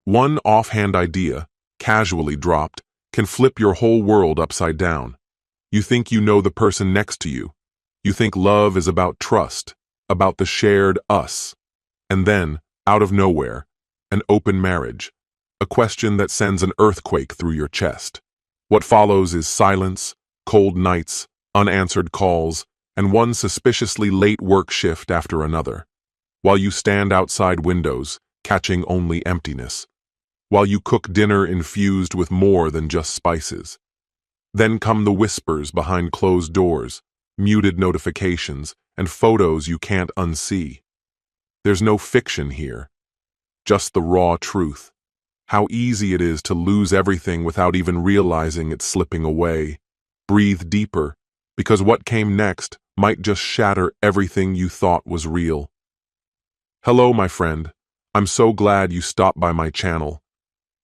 One offhand idea, casually dropped, can flip your whole world upside down. You think you know the person next to you. You think love is about trust, about the shared us. And then, out of nowhere, an open marriage, a question that sends an earthquake through your chest. What follows is silence, cold nights, unanswered calls, and one suspiciously late work shift after another. While you stand outside windows, catching only emptiness. While you cook dinner infused with more than just spices. Then come the whispers behind closed doors, muted notifications, and photos you can't unsee. There's no fiction here, just the raw truth. How easy it is to lose everything without even realizing it's slipping away. Breathe deeper, because what came next might just shatter everything you thought was real. Hello, my friend. I'm so glad you stopped by my channel.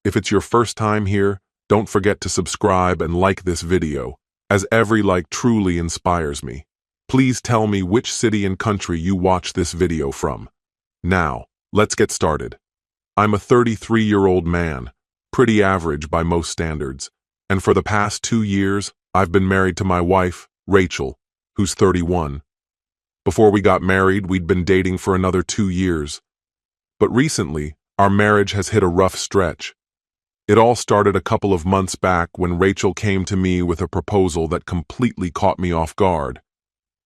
If it's your first time here, don't forget to subscribe and like this video, as every like truly inspires me. Please tell me which city and country you watch this video from. Now, let's get started. I'm a 33-year-old man, pretty average by most standards, and for the past 2 years, I've been married to my wife, Rachel, who's 31. Before we got married, we'd been dating for another 2 years. But recently, our marriage has hit a rough stretch. It all started a couple of months back when Rachel came to me with a proposal that completely caught me off guard.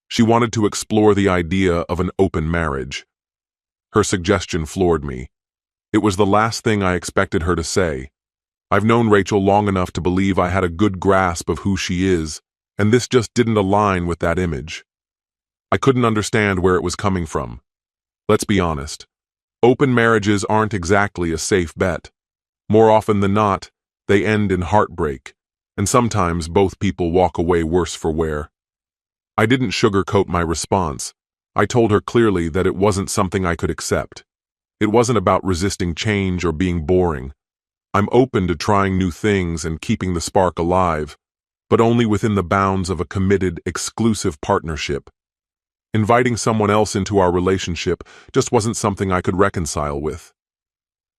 She wanted to explore the idea of an open marriage. Her suggestion floored me. It was the last thing I expected her to say. I've known Rachel long enough to believe I had a good grasp of who she is, and this just didn't align with that image. I couldn't understand where it was coming from. Let's be honest. Open marriages aren't exactly a safe bet. More often than not, they end in heartbreak, and sometimes both people walk away worse for wear. I didn't sugarcoat my response. I told her clearly that it wasn't something I could accept. It wasn't about resisting change or being boring. I'm open to trying new things and keeping the spark alive, but only within the bounds of a committed, exclusive partnership. Inviting someone else into our relationship just wasn't something I could reconcile with.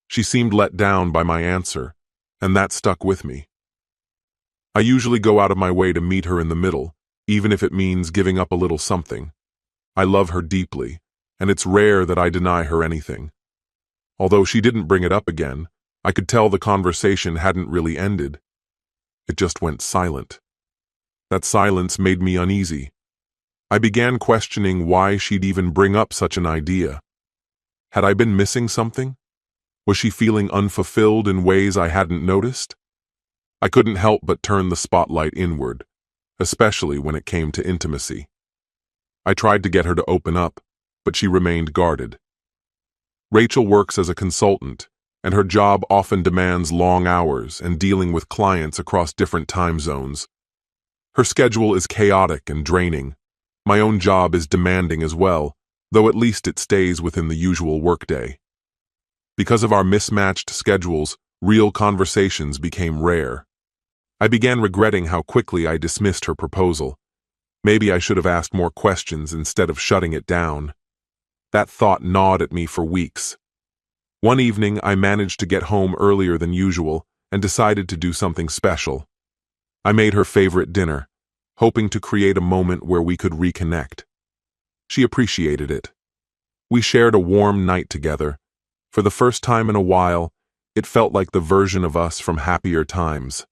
She seemed let down by my answer, and that stuck with me. I usually go out of my way to meet her in the middle, even if it means giving up a little something. I love her deeply, and it's rare that I deny her anything. Although she didn't bring it up again, I could tell the conversation hadn't really ended. It just went silent. That silence made me uneasy. I began questioning why she'd even bring up such an idea. Had I been missing something? Was she feeling unfulfilled in ways I hadn't noticed? I couldn't help but turn the spotlight inward, especially when it came to intimacy. I tried to get her to open up, but she remained guarded. Rachel works as a consultant, and her job often demands long hours and dealing with clients across different time zones. Her schedule is chaotic and draining. My own job is demanding as well, though at least it stays within the usual workday. Because of our mismatched schedules, real conversations became rare. I began regretting how quickly I dismissed her proposal. Maybe I should have asked more questions instead of shutting it down. That thought gnawed at me for weeks. One evening, I managed to get home earlier than usual and decided to do something special. I made her favorite dinner, hoping to create a moment where we could reconnect. She appreciated it. We shared a warm night together. For the first time in a while, it felt like the version of us from happier times.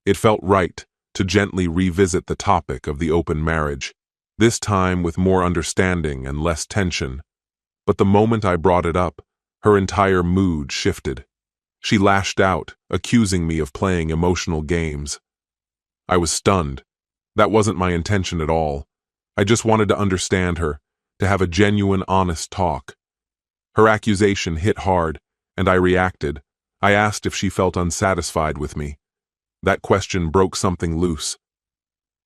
It felt right to gently revisit the topic of the open marriage, this time with more understanding and less tension. But the moment I brought it up, her entire mood shifted. She lashed out, accusing me of playing emotional games. I was stunned. That wasn't my intention at all. I just wanted to understand her, to have a genuine, honest talk. Her accusation hit hard, and I reacted. I asked if she felt unsatisfied with me. That question broke something loose.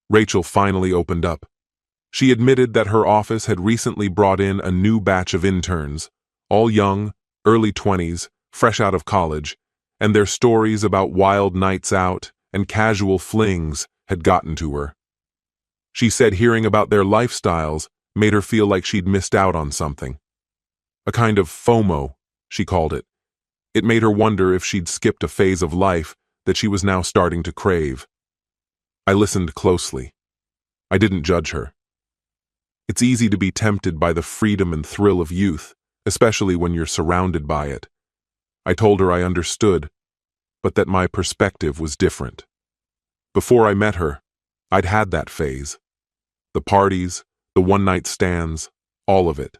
Rachel finally opened up. She admitted that her office had recently brought in a new batch of interns, all young, early 20s, fresh out of college, and their stories about wild nights out and casual flings had gotten to her. She said hearing about their lifestyles made her feel like she'd missed out on something. A kind of FOMO, she called it. It made her wonder if she'd skipped a phase of life that she was now starting to crave. I listened closely. I didn't judge her. It's easy to be tempted by the freedom and thrill of youth, especially when you're surrounded by it. I told her I understood, but that my perspective was different. Before I met her, I'd had that phase. The parties, the one-night stands, all of it.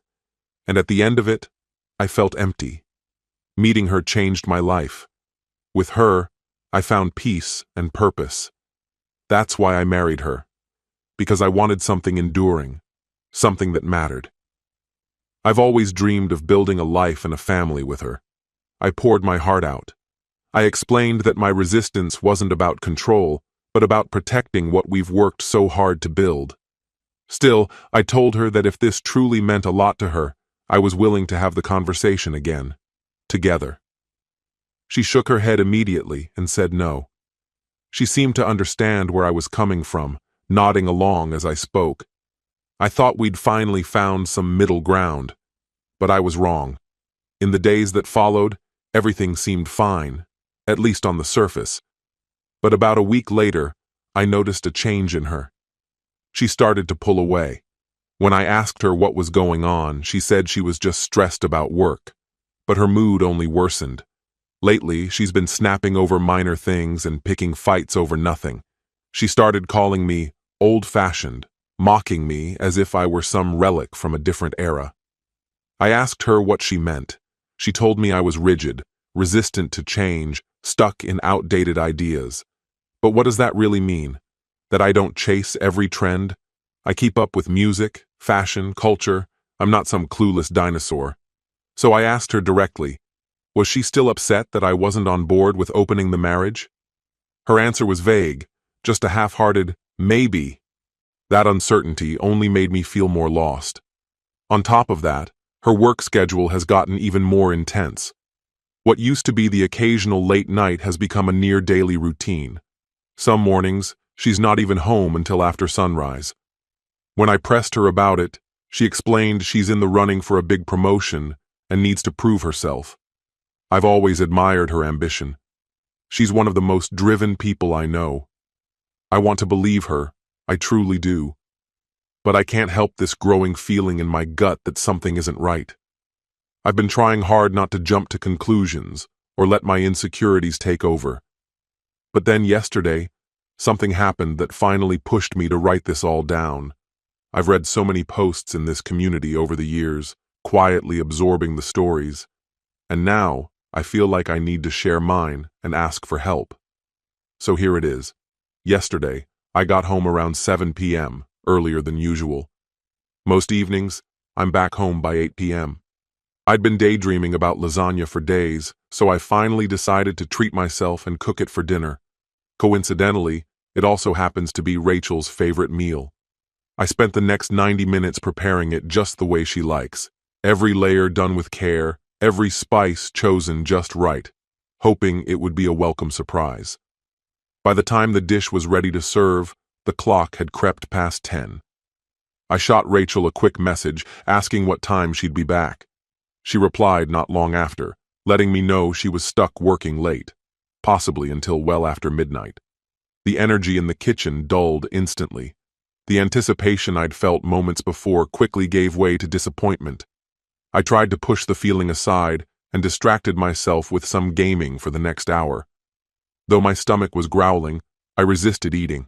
And at the end of it, I felt empty. Meeting her changed my life. With her, I found peace and purpose. That's why I married her, because I wanted something enduring, something that mattered. I've always dreamed of building a life and a family with her. I poured my heart out. I explained that my resistance wasn't about control, but about protecting what we've worked so hard to build. Still, I told her that if this truly meant a lot to her, I was willing to have the conversation again, together. She shook her head immediately and said no. She seemed to understand where I was coming from, nodding along as I spoke. I thought we'd finally found some middle ground, but I was wrong. In the days that followed, everything seemed fine, at least on the surface. But about a week later, I noticed a change in her. She started to pull away. When I asked her what was going on, she said she was just stressed about work. But her mood only worsened. Lately, she's been snapping over minor things and picking fights over nothing. She started calling me old-fashioned, mocking me as if I were some relic from a different era. I asked her what she meant. She told me I was rigid, resistant to change, stuck in outdated ideas. But what does that really mean? That I don't chase every trend? I keep up with music, fashion, culture. I'm not some clueless dinosaur. So I asked her directly, was she still upset that I wasn't on board with opening the marriage? Her answer was vague, just a half-hearted maybe. That uncertainty only made me feel more lost. On top of that, her work schedule has gotten even more intense. What used to be the occasional late night has become a near-daily routine. Some mornings, she's not even home until after sunrise. When I pressed her about it, she explained she's in the running for a big promotion and needs to prove herself. I've always admired her ambition. She's one of the most driven people I know. I want to believe her, I truly do. But I can't help this growing feeling in my gut that something isn't right. I've been trying hard not to jump to conclusions or let my insecurities take over. But then yesterday, something happened that finally pushed me to write this all down. I've read so many posts in this community over the years, quietly absorbing the stories. And now, I feel like I need to share mine and ask for help. So here it is. Yesterday, I got home around 7 p.m., earlier than usual. Most evenings, I'm back home by 8 p.m. I'd been daydreaming about lasagna for days, so I finally decided to treat myself and cook it for dinner. Coincidentally, it also happens to be Rachel's favorite meal. I spent the next 90 minutes preparing it just the way she likes. Every layer done with care, every spice chosen just right, hoping it would be a welcome surprise. By the time the dish was ready to serve, the clock had crept past 10. I shot Rachel a quick message asking what time she'd be back. She replied not long after, letting me know she was stuck working late, possibly until well after midnight. The energy in the kitchen dulled instantly. The anticipation I'd felt moments before quickly gave way to disappointment. I tried to push the feeling aside and distracted myself with some gaming for the next hour. Though my stomach was growling, I resisted eating.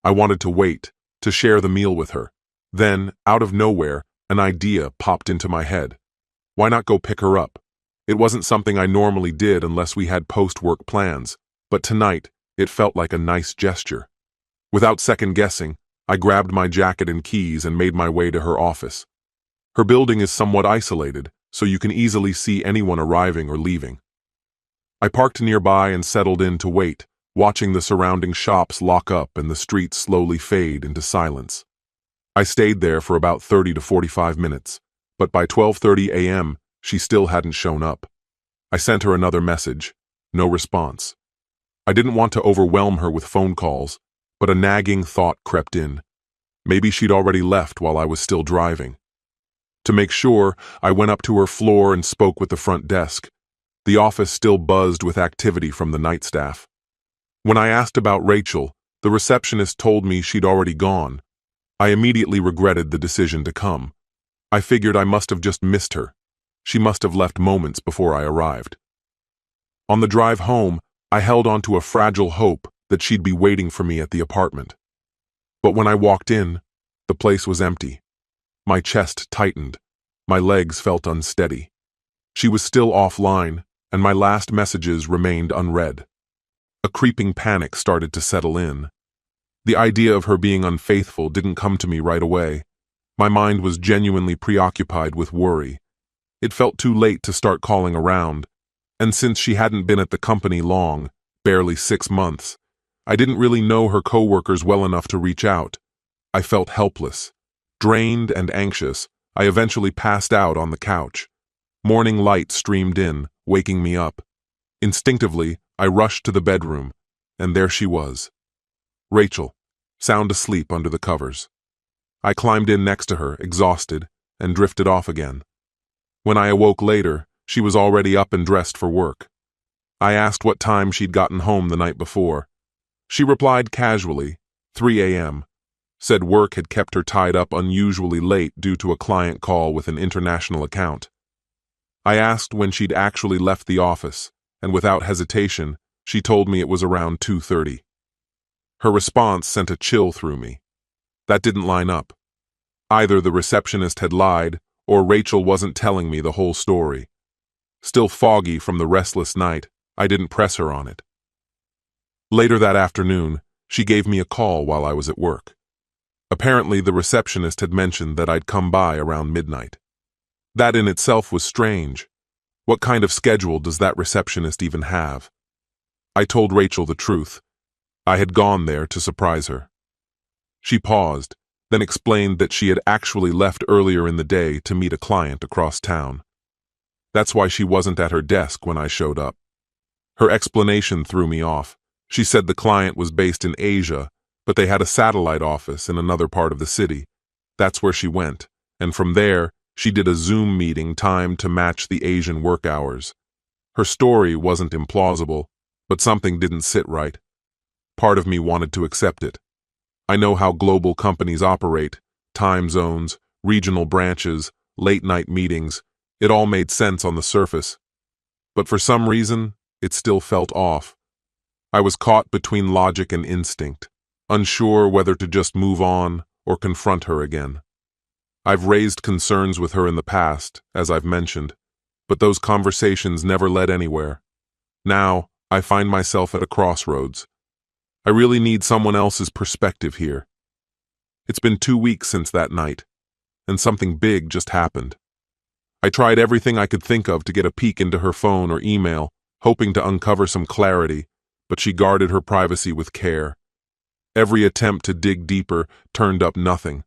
I wanted to wait, to share the meal with her. Then, out of nowhere, an idea popped into my head. Why not go pick her up? It wasn't something I normally did unless we had post-work plans, but tonight, it felt like a nice gesture. Without second-guessing, I grabbed my jacket and keys and made my way to her office. Her building is somewhat isolated, so you can easily see anyone arriving or leaving. I parked nearby and settled in to wait, watching the surrounding shops lock up and the streets slowly fade into silence. I stayed there for about 30 to 45 minutes, but by 12:30 a.m., she still hadn't shown up. I sent her another message, no response. I didn't want to overwhelm her with phone calls, but a nagging thought crept in. Maybe she'd already left while I was still driving. To make sure, I went up to her floor and spoke with the front desk. The office still buzzed with activity from the night staff. When I asked about Rachel, the receptionist told me she'd already gone. I immediately regretted the decision to come. I figured I must have just missed her. She must have left moments before I arrived. On the drive home, I held on to a fragile hope that she'd be waiting for me at the apartment. But when I walked in, the place was empty. My chest tightened. My legs felt unsteady. She was still offline, and my last messages remained unread. A creeping panic started to settle in. The idea of her being unfaithful didn't come to me right away. My mind was genuinely preoccupied with worry. It felt too late to start calling around, and since she hadn't been at the company long, barely 6 months, I didn't really know her coworkers well enough to reach out. I felt helpless. Drained and anxious, I eventually passed out on the couch. Morning light streamed in, waking me up. Instinctively, I rushed to the bedroom, and there she was. Rachel, sound asleep under the covers. I climbed in next to her, exhausted, and drifted off again. When I awoke later, she was already up and dressed for work. I asked what time she'd gotten home the night before. She replied casually, 3 a.m., said work had kept her tied up unusually late due to a client call with an international account. I asked when she'd actually left the office, and without hesitation, she told me it was around 2:30. Her response sent a chill through me. That didn't line up. Either the receptionist had lied, or Rachel wasn't telling me the whole story. Still foggy from the restless night, I didn't press her on it. Later that afternoon, she gave me a call while I was at work. Apparently, the receptionist had mentioned that I'd come by around midnight. That in itself was strange. What kind of schedule does that receptionist even have? I told Rachel the truth. I had gone there to surprise her. She paused, then explained that she had actually left earlier in the day to meet a client across town. That's why she wasn't at her desk when I showed up. Her explanation threw me off. She said the client was based in Asia, but they had a satellite office in another part of the city. That's where she went, and from there, she did a Zoom meeting timed to match the Asian work hours. Her story wasn't implausible, but something didn't sit right. Part of me wanted to accept it. I know how global companies operate, time zones, regional branches, late-night meetings. It all made sense on the surface. But for some reason, it still felt off. I was caught between logic and instinct, unsure whether to just move on or confront her again. I've raised concerns with her in the past, as I've mentioned, but those conversations never led anywhere. Now, I find myself at a crossroads. I really need someone else's perspective here. It's been 2 weeks since that night, and something big just happened. I tried everything I could think of to get a peek into her phone or email, hoping to uncover some clarity, but she guarded her privacy with care. Every attempt to dig deeper turned up nothing.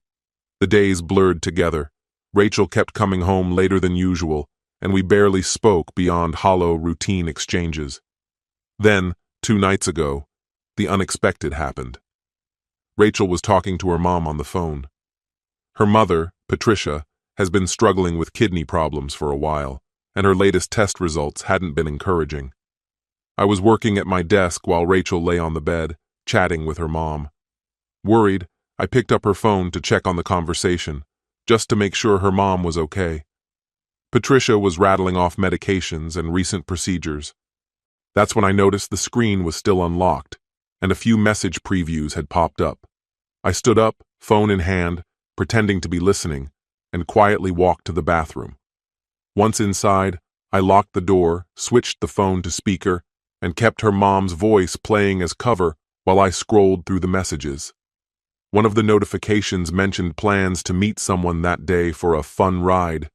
The days blurred together. Rachel kept coming home later than usual, and we barely spoke beyond hollow, routine exchanges. Then, 2 nights ago, the unexpected happened. Rachel was talking to her mom on the phone. Her mother, Patricia, has been struggling with kidney problems for a while, and her latest test results hadn't been encouraging. I was working at my desk while Rachel lay on the bed, chatting with her mom. Worried, I picked up her phone to check on the conversation, just to make sure her mom was okay. Patricia was rattling off medications and recent procedures. That's when I noticed the screen was still unlocked, and a few message previews had popped up. I stood up, phone in hand, pretending to be listening, and quietly walked to the bathroom. Once inside, I locked the door, switched the phone to speaker, and kept her mom's voice playing as cover while I scrolled through the messages. One of the notifications mentioned plans to meet someone that day for a fun ride.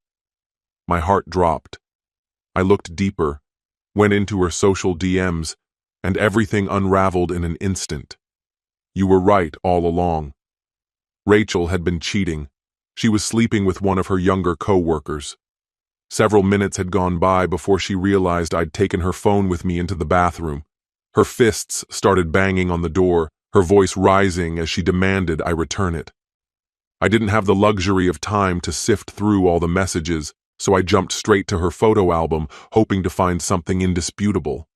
My heart dropped. I looked deeper, went into her social DMs, and everything unraveled in an instant. You were right all along. Rachel had been cheating. She was sleeping with one of her younger co-workers. Several minutes had gone by before she realized I'd taken her phone with me into the bathroom. Her fists started banging on the door, her voice rising as she demanded I return it. I didn't have the luxury of time to sift through all the messages, so I jumped straight to her photo album, hoping to find something indisputable.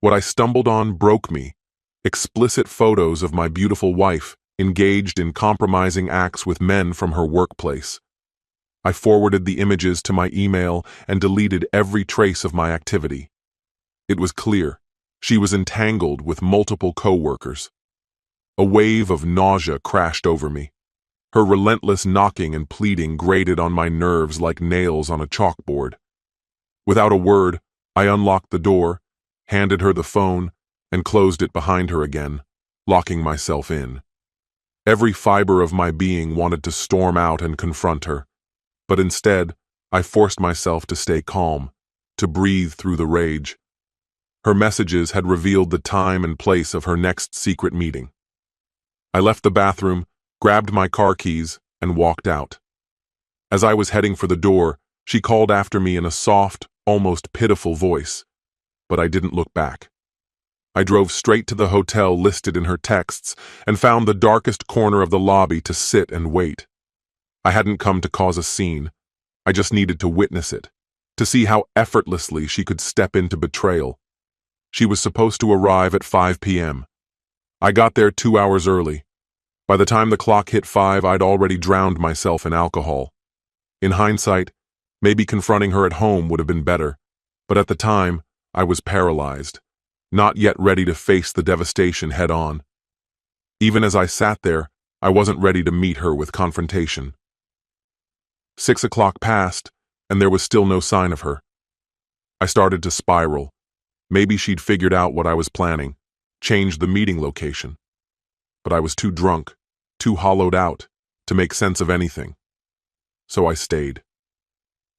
What I stumbled on broke me. Explicit photos of my beautiful wife, engaged in compromising acts with men from her workplace. I forwarded the images to my email and deleted every trace of my activity. It was clear. She was entangled with multiple co-workers. A wave of nausea crashed over me. Her relentless knocking and pleading grated on my nerves like nails on a chalkboard. Without a word, I unlocked the door, handed her the phone, and closed it behind her again, locking myself in. Every fiber of my being wanted to storm out and confront her, but instead, I forced myself to stay calm, to breathe through the rage. Her messages had revealed the time and place of her next secret meeting. I left the bathroom, grabbed my car keys, and walked out. As I was heading for the door, she called after me in a soft, almost pitiful voice, but I didn't look back. I drove straight to the hotel listed in her texts and found the darkest corner of the lobby to sit and wait. I hadn't come to cause a scene. I just needed to witness it, to see how effortlessly she could step into betrayal. She was supposed to arrive at 5 p.m. I got there 2 hours early. By the time the clock hit 5, I'd already drowned myself in alcohol. In hindsight, maybe confronting her at home would have been better, but at the time, I was paralyzed, not yet ready to face the devastation head-on. Even as I sat there, I wasn't ready to meet her with confrontation. 6 o'clock passed, and there was still no sign of her. I started to spiral. Maybe she'd figured out what I was planning, changed the meeting location. But I was too drunk, too hollowed out, to make sense of anything. So I stayed,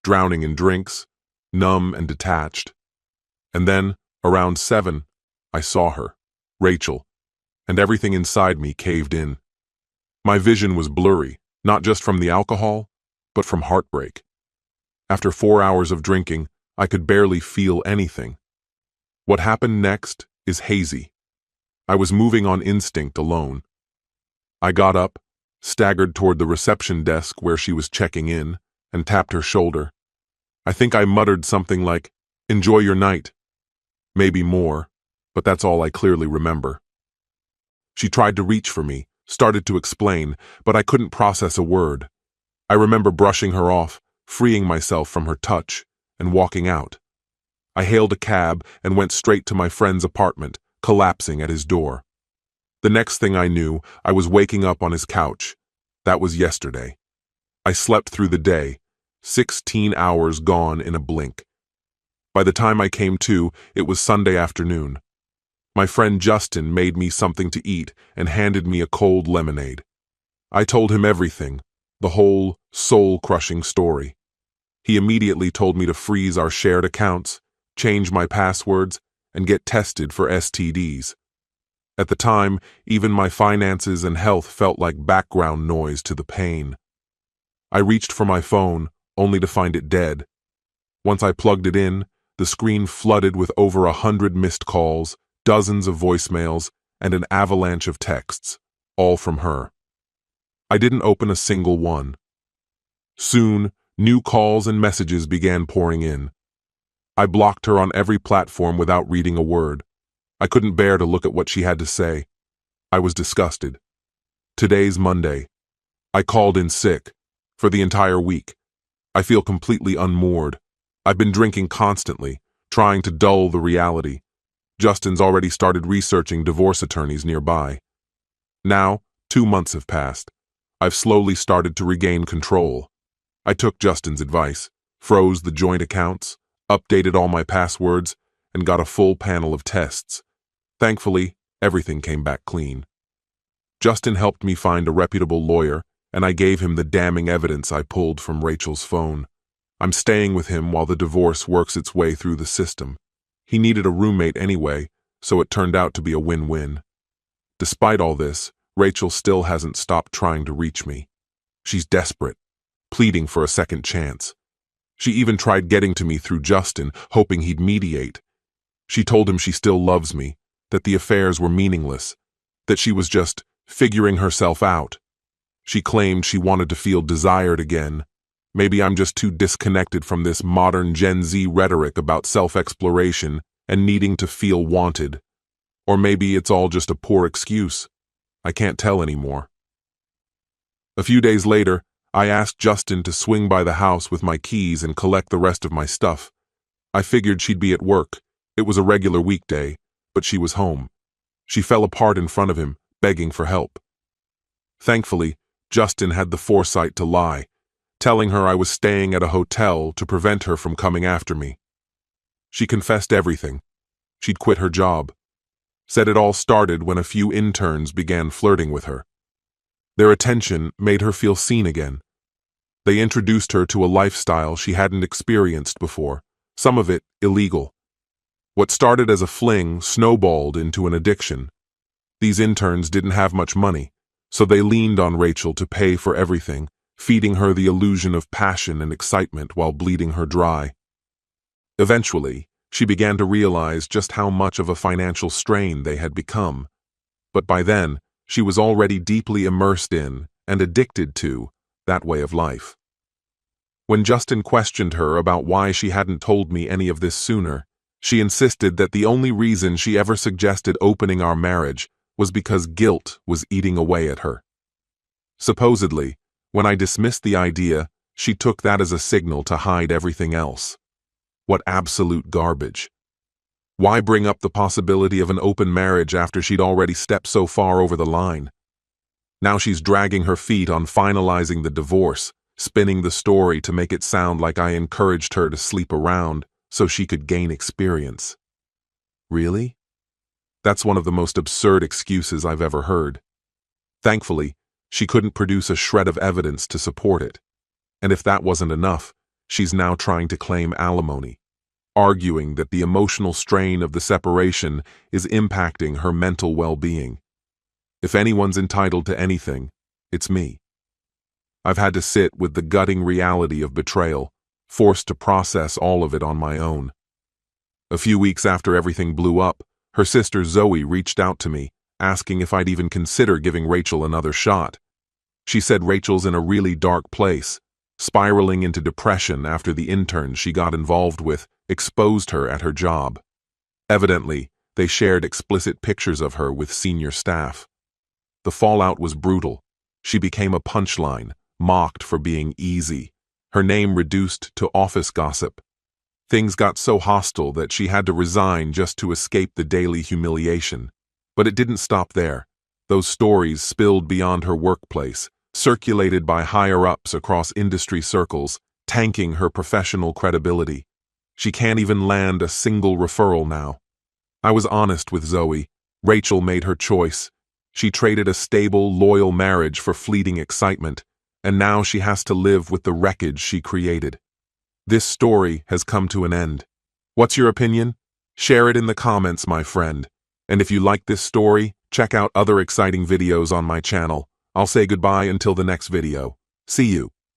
drowning in drinks, numb and detached. And then, around 7, I saw her, Rachel, and everything inside me caved in. My vision was blurry, not just from the alcohol, but from heartbreak. After 4 hours of drinking, I could barely feel anything. What happened next is hazy. I was moving on instinct alone. I got up, staggered toward the reception desk where she was checking in, and tapped her shoulder. I think I muttered something like, "Enjoy your night." Maybe more, but that's all I clearly remember. She tried to reach for me, started to explain, but I couldn't process a word. I remember brushing her off, freeing myself from her touch, and walking out. I hailed a cab and went straight to my friend's apartment, collapsing at his door. The next thing I knew, I was waking up on his couch. That was yesterday. I slept through the day, 16 hours gone in a blink. By the time I came to, it was Sunday afternoon. My friend Justin made me something to eat and handed me a cold lemonade. I told him everything, the whole soul-crushing story. He immediately told me to freeze our shared accounts, change my passwords, and get tested for STDs. At the time, even my finances and health felt like background noise to the pain. I reached for my phone, only to find it dead. Once I plugged it in, the screen flooded with over 100 missed calls, dozens of voicemails, and an avalanche of texts, all from her. I didn't open a single one. Soon, new calls and messages began pouring in. I blocked her on every platform without reading a word. I couldn't bear to look at what she had to say. I was disgusted. Today's Monday. I called in sick. For the entire week. I feel completely unmoored. I've been drinking constantly, trying to dull the reality. Justin's already started researching divorce attorneys nearby. Now, 2 months have passed. I've slowly started to regain control. I took Justin's advice, froze the joint accounts, updated all my passwords, and got a full panel of tests. Thankfully, everything came back clean. Justin helped me find a reputable lawyer, and I gave him the damning evidence I pulled from Rachel's phone. I'm staying with him while the divorce works its way through the system. He needed a roommate anyway, so it turned out to be a win-win. Despite all this, Rachel still hasn't stopped trying to reach me. She's desperate, pleading for a second chance. She even tried getting to me through Justin, hoping he'd mediate. She told him she still loves me, that the affairs were meaningless, that she was just figuring herself out. She claimed she wanted to feel desired again, Maybe I'm just too disconnected from this modern Gen Z rhetoric about self-exploration and needing to feel wanted. Or maybe it's all just a poor excuse. I can't tell anymore. A few days later, I asked Justin to swing by the house with my keys and collect the rest of my stuff. I figured she'd be at work. It was a regular weekday, but she was home. She fell apart in front of him, begging for help. Thankfully, Justin had the foresight to lie, telling her I was staying at a hotel to prevent her from coming after me. She confessed everything. She'd quit her job. Said it all started when a few interns began flirting with her. Their attention made her feel seen again. They introduced her to a lifestyle she hadn't experienced before, some of it illegal. What started as a fling snowballed into an addiction. These interns didn't have much money, so they leaned on Rachel to pay for everything, feeding her the illusion of passion and excitement while bleeding her dry. Eventually, she began to realize just how much of a financial strain they had become. But by then, she was already deeply immersed in, and addicted to, that way of life. When Justin questioned her about why she hadn't told me any of this sooner, she insisted that the only reason she ever suggested opening our marriage was because guilt was eating away at her. Supposedly, when I dismissed the idea, she took that as a signal to hide everything else. What absolute garbage. Why bring up the possibility of an open marriage after she'd already stepped so far over the line? Now she's dragging her feet on finalizing the divorce, spinning the story to make it sound like I encouraged her to sleep around so she could gain experience. Really? That's one of the most absurd excuses I've ever heard. Thankfully, she couldn't produce a shred of evidence to support it. And if that wasn't enough, she's now trying to claim alimony, arguing that the emotional strain of the separation is impacting her mental well-being. If anyone's entitled to anything, it's me. I've had to sit with the gutting reality of betrayal, forced to process all of it on my own. A few weeks after everything blew up, her sister Zoe reached out to me, asking if I'd even consider giving Rachel another shot. She said Rachel's in a really dark place, spiraling into depression after the interns she got involved with exposed her at her job. Evidently, they shared explicit pictures of her with senior staff. The fallout was brutal. She became a punchline, mocked for being easy, her name reduced to office gossip. Things got so hostile that she had to resign just to escape the daily humiliation. But it didn't stop there. Those stories spilled beyond her workplace, circulated by higher-ups across industry circles, tanking her professional credibility. She can't even land a single referral now. I was honest with Zoe. Rachel made her choice. She traded a stable, loyal marriage for fleeting excitement, and now she has to live with the wreckage she created. This story has come to an end. What's your opinion? Share it in the comments, my friend. And if you like this story, check out other exciting videos on my channel. I'll say goodbye until the next video. See you.